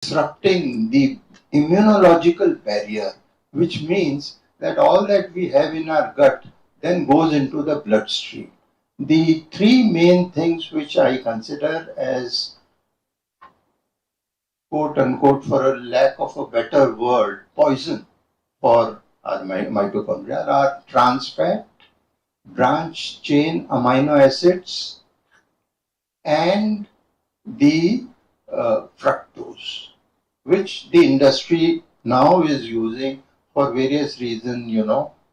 disrupting the immunological barrier, which means that all that we have in our gut then goes into the bloodstream. The three main things which I consider as quote unquote, for a lack of a better word, poison for our mitochondria are trans fat, branch chain amino acids, and the fructose, which the industry now is using for various reasons.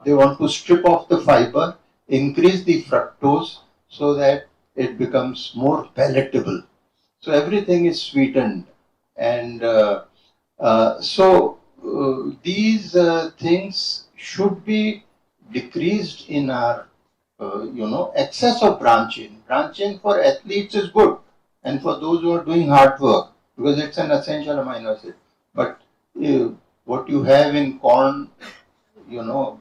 They want to strip off the fiber, increase the fructose so that it becomes more palatable. So everything is sweetened, and these things should be decreased in our excess of branching. Branching for athletes is good, and for those who are doing hard work, because it's an essential amino acid. But uh, what you have in corn,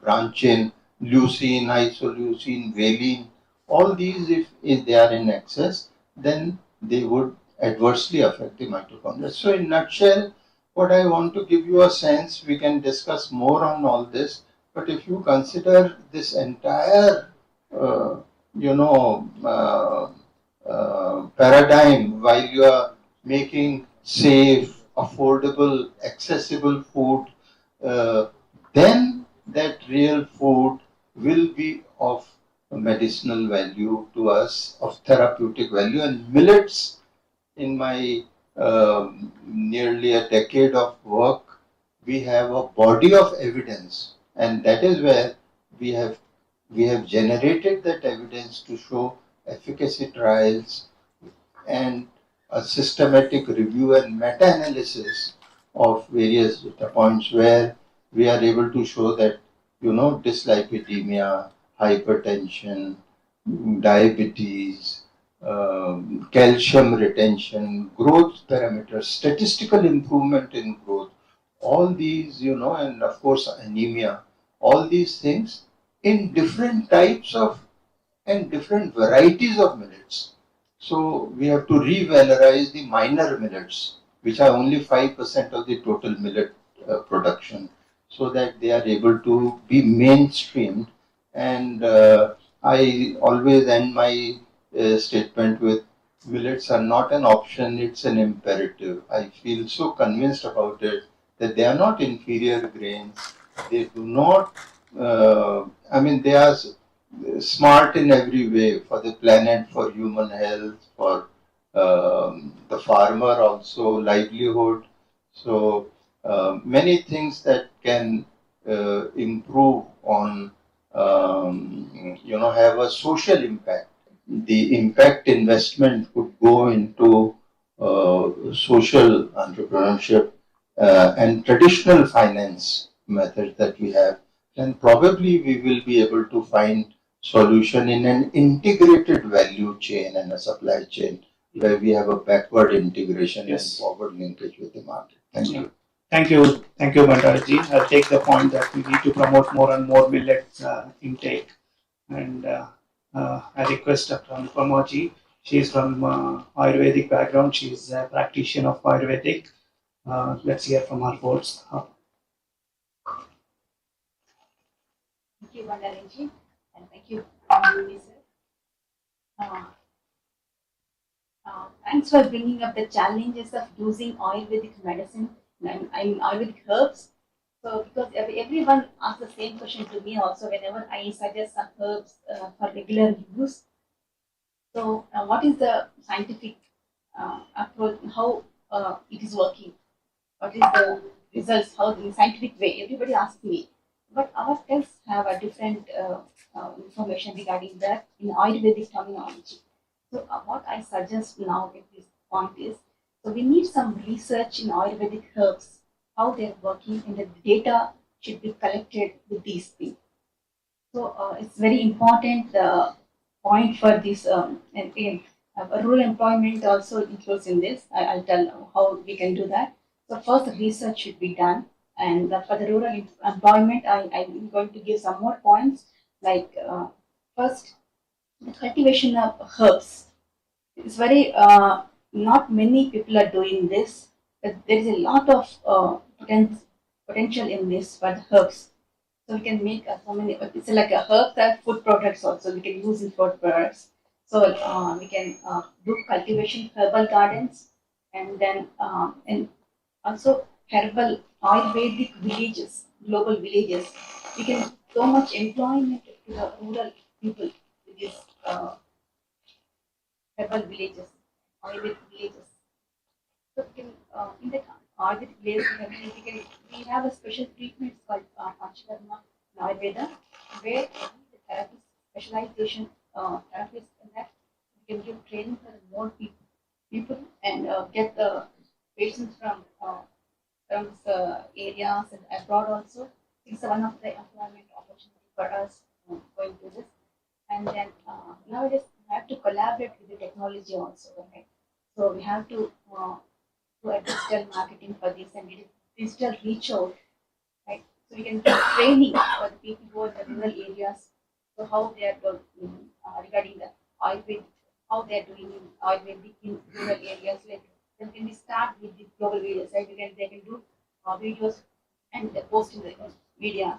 branching, leucine, isoleucine, valine, all these, if they are in excess, then they would adversely affect the mitochondria. So, in nutshell, what I want to give you a sense, we can discuss more on all this, but if you consider this entire, uh, you know, uh, paradigm while you are making safe, affordable, accessible food, uh, then that real food will be of medicinal value to us, of therapeutic value. And millets, in my nearly a decade of work, we have a body of evidence, and that is where we have we have generated that evidence to show efficacy trials and a systematic review and meta-analysis of various data points where we are able to show that dyslipidemia, hypertension, diabetes, calcium retention, growth parameters, statistical improvement in growth, all these, and of course anemia, all these things in different types of and different varieties of millets. So we have to revalorize the minor millets, which are only 5% of the total millet production, so that they are able to be mainstreamed. And I always end my statement with millets are not an option, it's an imperative. I feel so convinced about it that they are not inferior grains. They do not, they are smart in every way for the planet, for human health, for the farmer also, livelihood. So many things that can improve on, have a social impact. The impact investment could go into social entrepreneurship and traditional finance methods that we have, then probably we will be able to find solution in an integrated value chain and a supply chain where we have a backward integration and forward linkage with the market. Thank you. Thank you, Bhandaraji. I'll take the point that we need to promote more and more millet intake. And I request Dr. Anupamaji. She is from Ayurvedic background. She is a practitioner of Ayurvedic. Let's hear from her words. Thank you, Bhandaraji, and thank you, Anjali sir. Thanks for bringing up the challenges of using Ayurvedic medicine and Ayurvedic herbs. So, because everyone asks the same question to me also whenever I suggest some herbs for regular use. So, what is the scientific approach? How it is working? What is the results? How in scientific way? Everybody asks me, but our tests have a different information regarding that in Ayurvedic terminology. So, what I suggest now at this point is, so we need some research in Ayurvedic herbs, how they're working, and the data should be collected with these things. So, it's very important point for this, and again, rural employment also includes in this. I'll tell how we can do that. So, first, research should be done, and for the rural employment, I'm going to give some more points. Like, first, the cultivation of herbs. It's very not many people are doing this. But there is a lot of potential in this for the herbs. So we can make so many. It's like a herbs and food products also. We can use in food products. So we can do cultivation herbal gardens, and then and also herbal Ayurvedic villages, global villages. We can give so much employment to the rural people with these herbal villages, Ayurvedic villages. So in the Ayurvedic place, we have a special treatment called Panchakarma in Ayurveda, where the therapist specialization therapists in that we can give training for more people and get the patients from areas and abroad also. It's one of the employment opportunity for us going to this. And then nowadays we have to collaborate with the technology also, right? So we have to do a digital marketing for this and digital reach out, right? So we can do training for the people who are in the rural areas. So how they are doing regarding the Ayurvedic, how they are doing in Ayurvedic in rural areas. Like then can we start with the global videos, right? They can do videos and post in the videos.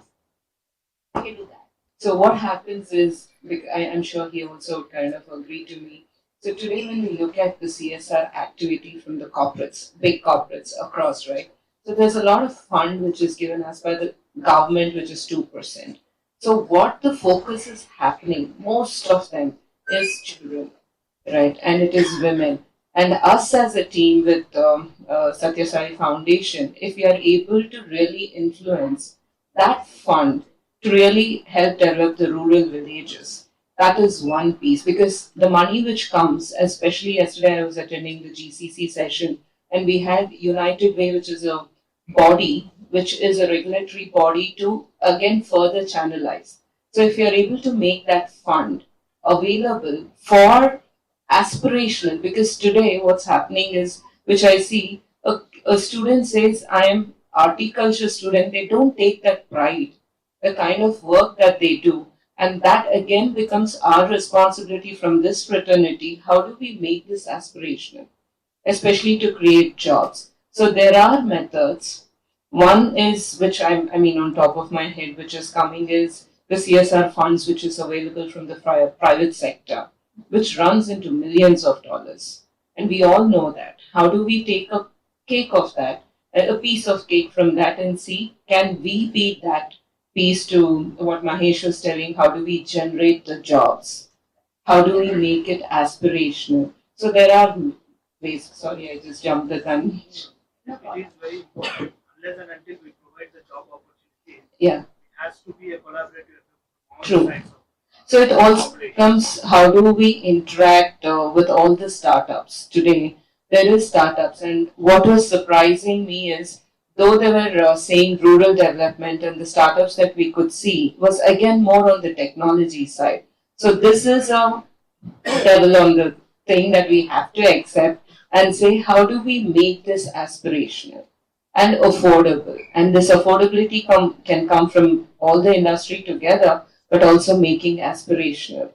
We can do that. So what happens is, I'm sure he also kind of agreed to me. So today when we look at the CSR activity from the corporates, big corporates across, right? So there's a lot of fund which is given us by the government, which is 2%. So what the focus is happening, most of them is children, right? And it is women. And us as a team with Satya Sai Foundation, if we are able to really influence that fund to really help develop the rural villages. That is one piece because the money which comes, especially yesterday I was attending the GCC session and we had United Way, which is a body, which is a regulatory body to again further channelize. So if you're able to make that fund available for aspirational, because today what's happening is, which I see, a student says, I am horticulture student, they don't take that pride the kind of work that they do. And that again becomes our responsibility from this fraternity. How do we make this aspirational, especially to create jobs? So there are methods. One is, which I mean, on top of my head, which is coming is the CSR funds, which is available from the private sector, which runs into millions of dollars. And we all know that. How do we take a cake of that, a piece of cake from that, and see, can we beat that piece to what Mahesh was telling, how do we generate the jobs? How do we make it aspirational? So there are ways. Sorry, I just jumped the gun. No It is very important. Unless and until we provide the job opportunity, Yeah, it has to be a collaborative effort from all true. sides. So it also comes, how do we interact with all the startups today? There is startups, and what was surprising me is, though they were saying rural development, and the startups that we could see was again more on the technology side. So this is a devil on the thing that we have to accept and say, how do we make this aspirational and affordable? And this affordability can come from all the industry together, but also making aspirational.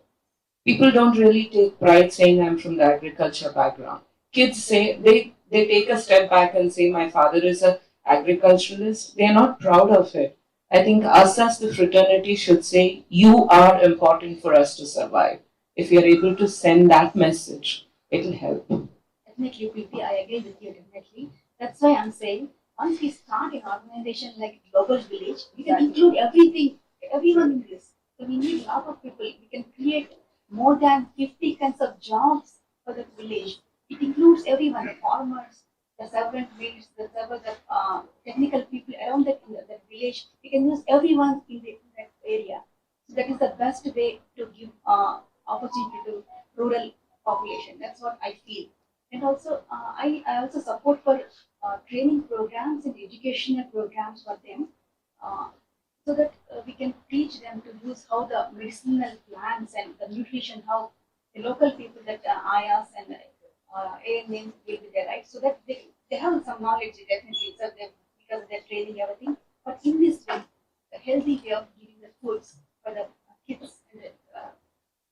People don't really take pride saying I'm from the agriculture background. Kids say they take a step back and say my father is a agriculturalist. They are not proud of it. I think us as the fraternity should say you are important for us to survive. If you're able to send that message, it'll help. Definitely, PP, I agree with you definitely. That's why I'm saying once we start an organization like Global Village, we can include everything, everyone in this. So we need a lot of people. We can create more than 50 kinds of jobs for the village. It includes everyone, the farmers, the servant maids, the technical people around that village. We can use everyone in that area. So that is the best way to give opportunity to rural population. That's what I feel. And also, I also support for training programs and educational programs for them, uh, so that we can teach them to use how the medicinal plants and the nutrition, how the local people that IAS and ANMs will be there, right? So that they have some knowledge definitely, so because they're training everything. But in this way, the healthy way of giving the foods for the kids and the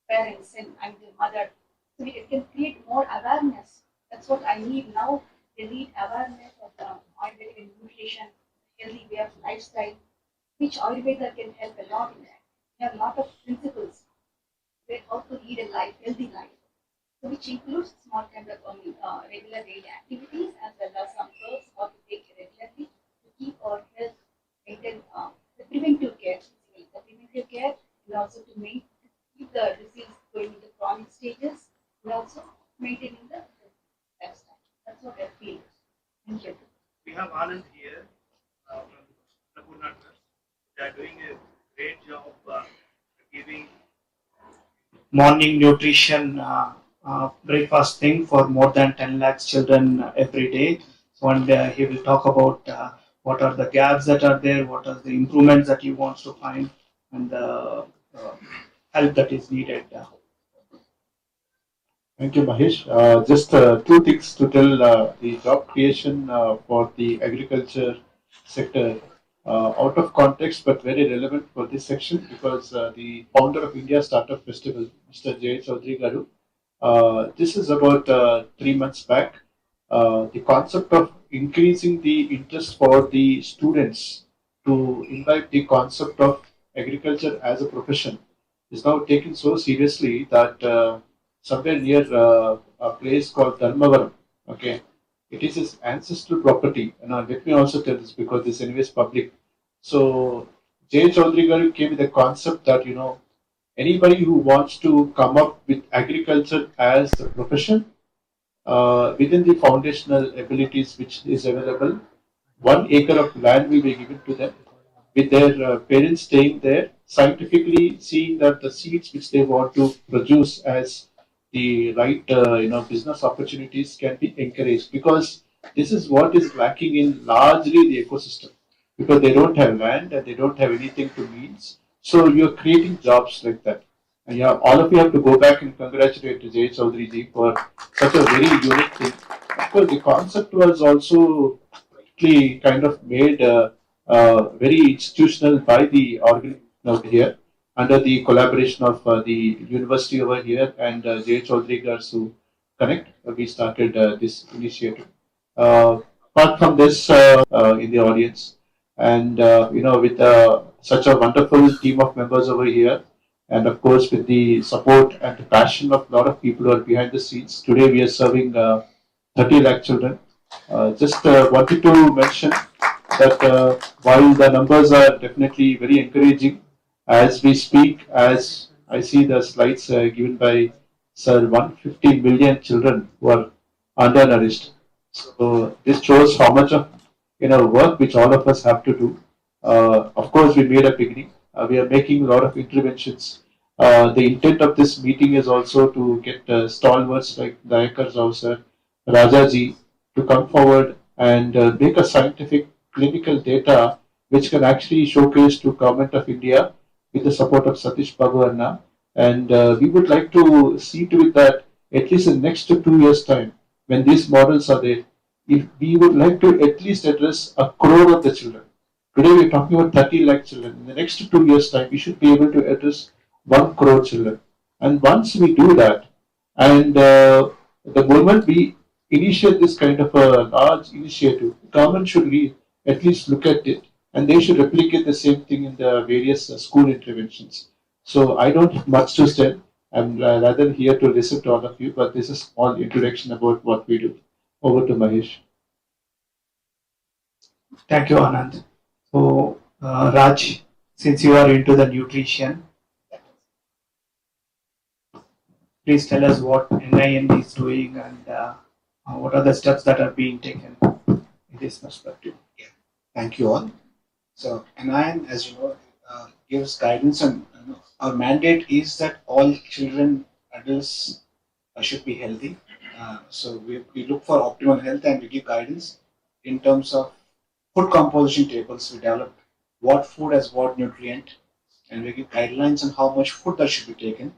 parents and the mother, so we can create more awareness. That's what I need now. they need awareness of the Ayurvedic and nutrition, healthy way of lifestyle, which Ayurveda can help a lot in that. We have a lot of principles where how to lead a life, healthy life. So which includes small kind of regular daily activities as well as some herbs how to take regularly to keep our health maintain the preventive care, basically the preventive care and also to keep the disease going into chronic stages and also maintaining the lifestyle. That's what I feel. Thank you. We have Anand here from Annapurna Trust. They are doing a great job giving morning nutrition breakfast thing for more than 10 lakhs children every day. So, and he will talk about what are the gaps that are there, what are the improvements that he wants to find, and the help that is needed. Thank you, Mahesh. Just two things to tell the job creation for the agriculture sector out of context but very relevant for this section because the founder of India Startup Festival, Mr. J. Chaudhary Garu, this is about 3 months back. The concept of increasing the interest for the students to imbibe the concept of agriculture as a profession is now taken so seriously that somewhere near a place called Dharmavaram, okay, it is his ancestral property. And let me also tell this because this anyways public. So J. Chaudhary Garu came with the concept that anybody who wants to come up with agriculture as a profession within the foundational abilities which is available, 1 acre of land will be given to them with their parents staying there, scientifically seeing that the seeds which they want to produce as the right business opportunities can be encouraged because this is what is lacking in largely the ecosystem because they don't have land and they don't have anything to means. So you're creating jobs like that. And yeah, all of you have to go back and congratulate Jay Chaudhary ji for such a very unique thing. Of course, the concept was also kind of made very institutional by the organization out here under the collaboration of the university over here and J. Chaudhary Garsu Connect. We started this initiative. Apart from this, in the audience, and with such a wonderful team of members over here, and of course with the support and the passion of a lot of people who are behind the scenes. Today we are serving 30 lakh children. Just wanted to mention that while the numbers are definitely very encouraging, as we speak, as I see the slides given by Sir, 150 million children who are undernourished. So this shows how much of work which all of us have to do. Of course, we made a beginning. We are making a lot of interventions. The intent of this meeting is also to get stalwarts like Dayakar Rao sir, Rajaji to come forward and make a scientific clinical data which can actually showcase to Government of India with the support of Satish Babu Anna. And we would like to see to it that at least in the next 2 years' time, when these models are there, if we would like to at least address 1 crore of the children. Today we are talking about 30 lakh children. In the next 2 years' time, we should be able to address 1 crore children. And once we do that, and the moment we initiate this kind of a large initiative, the government should at least look at it and they should replicate the same thing in the various school interventions. So I don't have much to say. I'm rather here to listen to all of you, but this is a small introduction about what we do. Over to Mahesh. Thank you, Anand. So, Raj, since you are into the nutrition, please tell us what NIN is doing and what are the steps that are being taken in this perspective. Thank you all. So NIN, as you know, gives guidance and our mandate is that all children, adults should be healthy. So we look for optimal health and we give guidance in terms of food composition tables. We develop what food has what nutrient and we give guidelines on how much food that should be taken.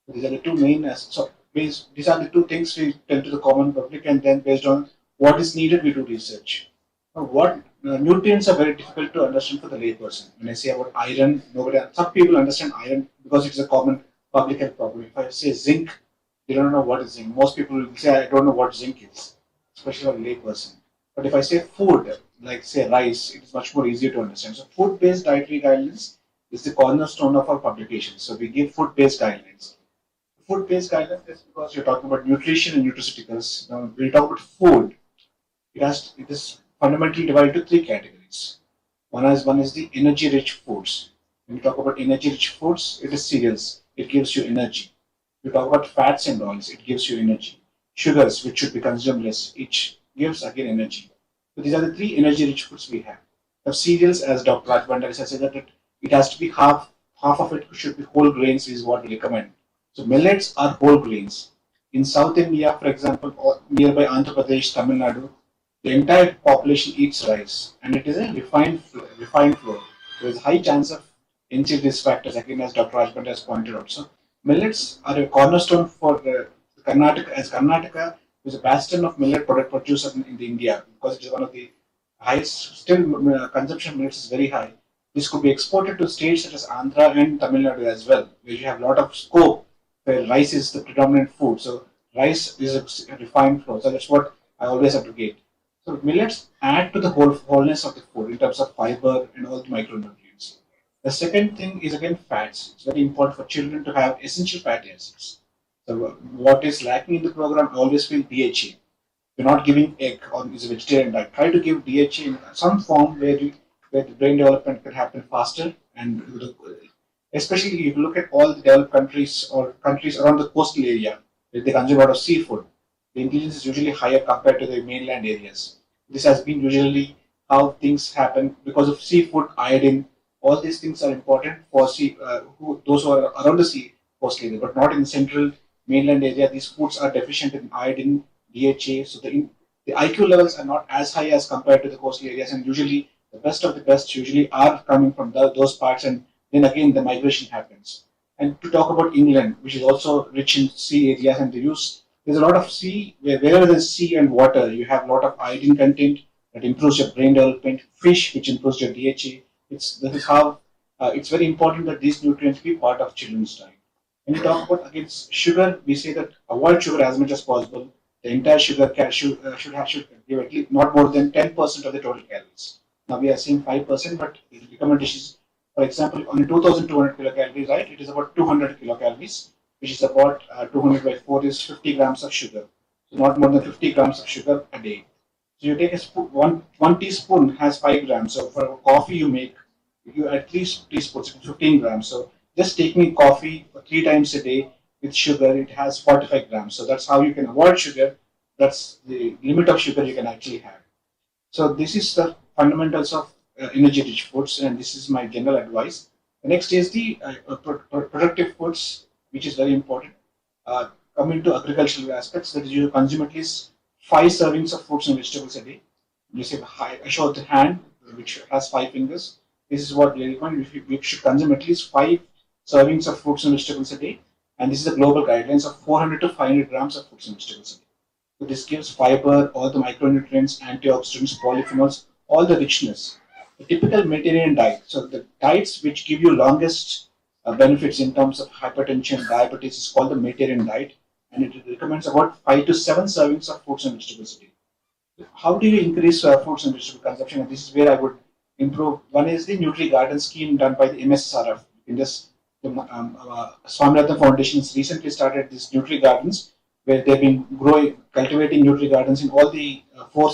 These are the two main, these are the two things we tell to the common public and then based on what is needed we do research. What nutrients are very difficult to understand for the layperson. When I say about iron, some people understand iron because it is a common public health problem. If I say zinc, they don't know what is zinc. Most people will say, I don't know what zinc is. especially for a lay person. But if I say food, like say rice, it is much more easier to understand. So food-based dietary guidelines is the cornerstone of our publication. So we give food-based guidelines. Food-based guidelines is because you're talking about nutrition and nutraceuticals. Now, when you talk about food, it is fundamentally divided into three categories. One is the energy-rich foods. When you talk about energy-rich foods, it is cereals. It gives you energy. You talk about fats and oils, it gives you energy. Sugars, which should be consumed less, it gives again energy. So these are the three energy-rich foods we have. Now cereals, as Dr. Raj Bhandari has said, that it has to be half of it should be whole grains is what we recommend. So millets are whole grains. In South India, for example, or nearby Andhra Pradesh, Tamil Nadu, the entire population eats rice, and it is a refined flour. There is high chance of NC risk factors, again, as Dr. Rajband has pointed out. So, millets are a cornerstone for Karnataka, as Karnataka is a bastion of millet product producer in the India because it is one of the highest, still consumption of millets is very high. This could be exported to states such as Andhra and Tamil Nadu as well, where you have a lot of scope where rice is the predominant food. So, rice is a refined flour. So, that's what I always advocate. So millets add to the wholeness of the food in terms of fiber and all the micronutrients. The second thing is again fats. It's very important for children to have essential fatty acids. So what is lacking in the program, I always feel DHA. You're not giving egg or is a vegetarian diet. Try to give DHA in some form where the brain development can happen faster and especially if you look at all the developed countries or countries around the coastal area where they consume a lot of seafood, the intelligence is usually higher compared to the mainland areas. This has been usually how things happen because of seafood, iodine. All these things are important for those who are around the sea coastal area, but not in the central mainland area. These foods are deficient in iodine, DHA, so the IQ levels are not as high as compared to the coastal areas, and usually the best of the best usually are coming from those parts, and then again the migration happens. And to talk about England, which is also rich in sea areas, and there's a lot of sea wherever there's sea and water, you have a lot of iodine content that improves your brain development. Fish, which improves your DHA. This is how it's very important that these nutrients be part of children's diet. When we talk about against sugar, we say that avoid sugar as much as possible. The entire sugar should give at least not more than 10% of the total calories. Now we are seeing 5%, but the recommendation is, for example, on 2,200 kilocalories, right? It is about 200 kilocalories, which is about 200 by 4 is 50 grams of sugar. So not more than 50 grams of sugar a day. So you take a spoon, one teaspoon has 5 grams. So for a coffee you make, you at least teaspoons, 15 grams. So just taking coffee 3 times a day with sugar, it has 45 grams. So that's how you can avoid sugar. That's the limit of sugar you can actually have. So this is the fundamentals of energy-rich foods, and this is my general advice. The next is the productive foods, which is very important. Coming to agricultural aspects, that is you consume at least 5 servings of fruits and vegetables a day. You say I show the hand, which has 5 fingers. This is what we recommend. We should consume at least 5 servings of fruits and vegetables a day, and this is the global guidelines of 400 to 500 grams of fruits and vegetables a day. So this gives fiber, all the micronutrients, antioxidants, polyphenols, all the richness. The typical Mediterranean diet. So the diets which give you longest benefits in terms of hypertension, diabetes is called the Mediterranean diet, and it recommends about 5 to 7 servings of fruits and vegetables a day. How do you increase fruits and vegetable consumption? And this is where I would improve. One is the Nutri Garden scheme done by the MSSRF. In this, the Swaminathan Foundation has recently started these Nutri Gardens, where they've been cultivating Nutri Gardens in all the four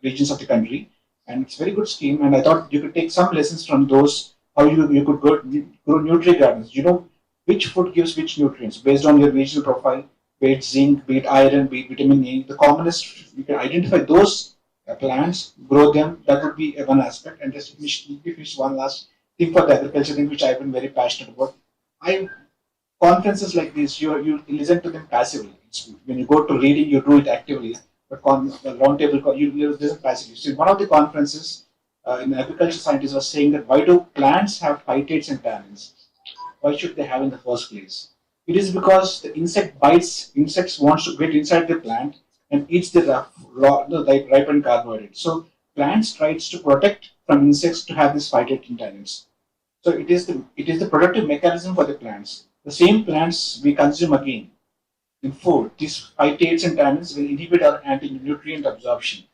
regions of the country, and it's a very good scheme. And I thought you could take some lessons from those. How you could grow Nutri Gardens. You know which food gives which nutrients based on your regional profile, be it zinc, be it iron, be it vitamin A. The commonest, you can identify those plants, grow them. That would be one aspect. And just finish one last thing for the agriculture thing, which I've been very passionate about. I conferences like this, you listen to them passively. When you go to reading, you do it actively. But the roundtable, you listen passively. So in one of the conferences, in agriculture scientists was saying that why do plants have phytates and tannins? Why should they have in the first place? It is because the insects wants to get inside the plant and eats the ripened carbohydrate. So plants tries to protect from insects to have this phytate and tannins. So it is the productive mechanism for the plants. The same plants we consume again. in food, these phytates and tannins will inhibit our anti-nutrient absorption.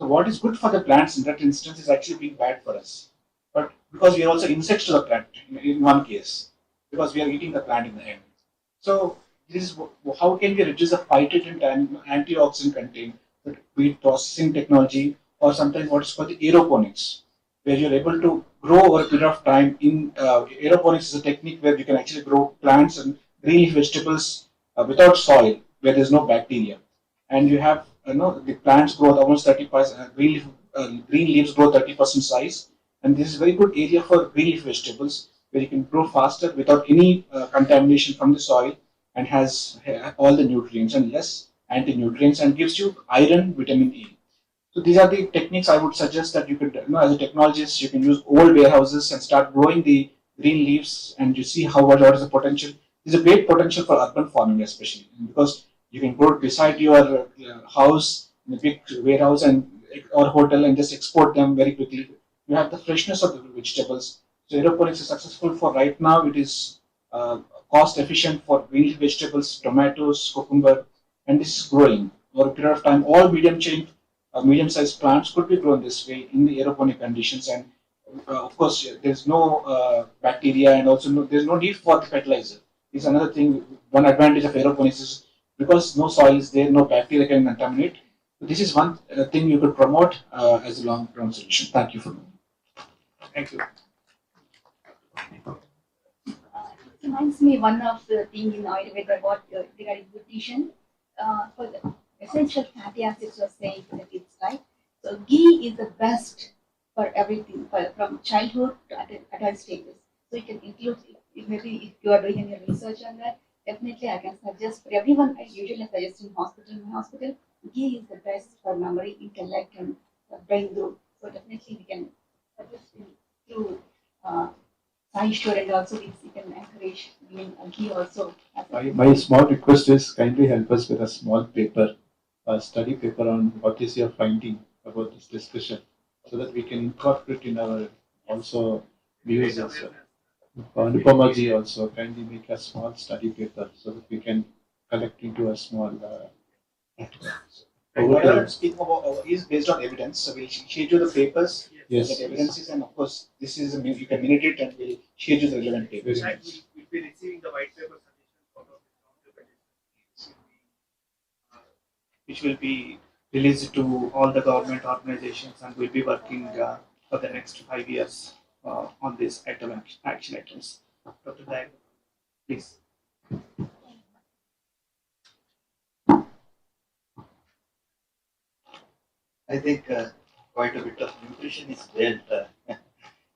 So what is good for the plants in that instance is actually being bad for us. But because we are also insects to the plant in one case, because we are eating the plant in the end. So this is how can we reduce the phytate and antioxidant content, be it processing technology or sometimes what is called the aeroponics, where you're able to grow over a period of time. In aeroponics is a technique where you can actually grow plants and green leaf vegetables without soil, where there's no bacteria, and you have the plants grow almost 30%. Green leaves grow 30% size, and this is a very good area for green leaf vegetables where you can grow faster without any contamination from the soil and has all the nutrients and less anti-nutrients and gives you iron, vitamin E. So these are the techniques I would suggest that you could, as a technologist, you can use old warehouses and start growing the green leaves, and you see what is the potential. There's a great potential for urban farming, especially because you can grow beside your house in a big warehouse and or hotel and just export them very quickly. You have the freshness of the vegetables. So aeroponics is successful for right now. It is cost efficient for green vegetables, tomatoes, cucumber, and this is growing over a period of time. All medium-sized plants could be grown this way in the aeroponic conditions, and of course, there's no bacteria, and also there's no need for the fertilizer. Is another thing. One advantage of aeroponics is because no soil is there, no bacteria can contaminate. So this is one thing you could promote as a long-term solution. Thank you for me. Thank you. Reminds me one of the thing in Ayurveda about regarding nutrition. For the essential fatty acids was saying that it's right. So ghee is the best for everything, from childhood to adult stages. So you can include maybe if you are doing any research on that. Definitely, I can suggest for everyone. I usually suggest in hospital, ghee is the best for memory, intellect, and brain growth. So definitely, we can suggest through Sahishwar, and also we can encourage giving ghee also. My small request is kindly help us with a small paper, a study paper on what is your finding about this discussion, so that we can incorporate in our also views as well. Nupamaji also kindly make a small study paper so that we can collect into a small. Whatever I'm speaking about is based on evidence. So we'll share you the papers, Yes, that evidences, and of course, this is you can minute it and we'll share you the relevant papers. Very nice. We'll be receiving the white paper suggestions for which will be released to all the government organizations, and we'll be working for the next 5 years on these action items. Dr. Dayal, please. I think quite a bit of nutrition is built.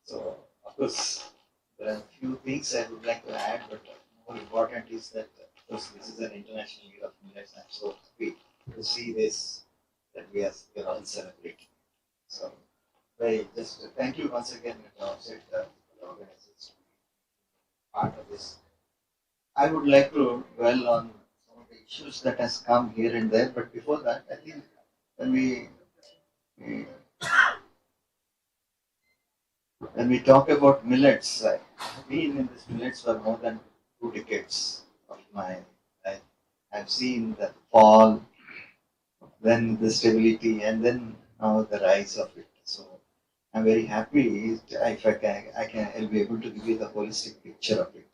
So, of course, there are a few things I would like to add, but more important is that, of course, this is an international year of millets. I'm so happy to see this, that we are all celebrating. So, just thank you once again, Mr. Offset, for the organizers to be part of this. I would like to dwell on some of the issues that has come here and there, but before that, I think when we talk about millets, I've been in this millets for more than 2 decades of my life. I've seen the fall, then the stability, and then now the rise of it. So I'm very happy if I'll be able to give you the holistic picture of it.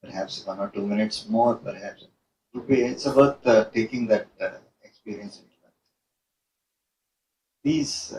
Perhaps 1 or 2 minutes more, perhaps. It's worth taking that experience into that. These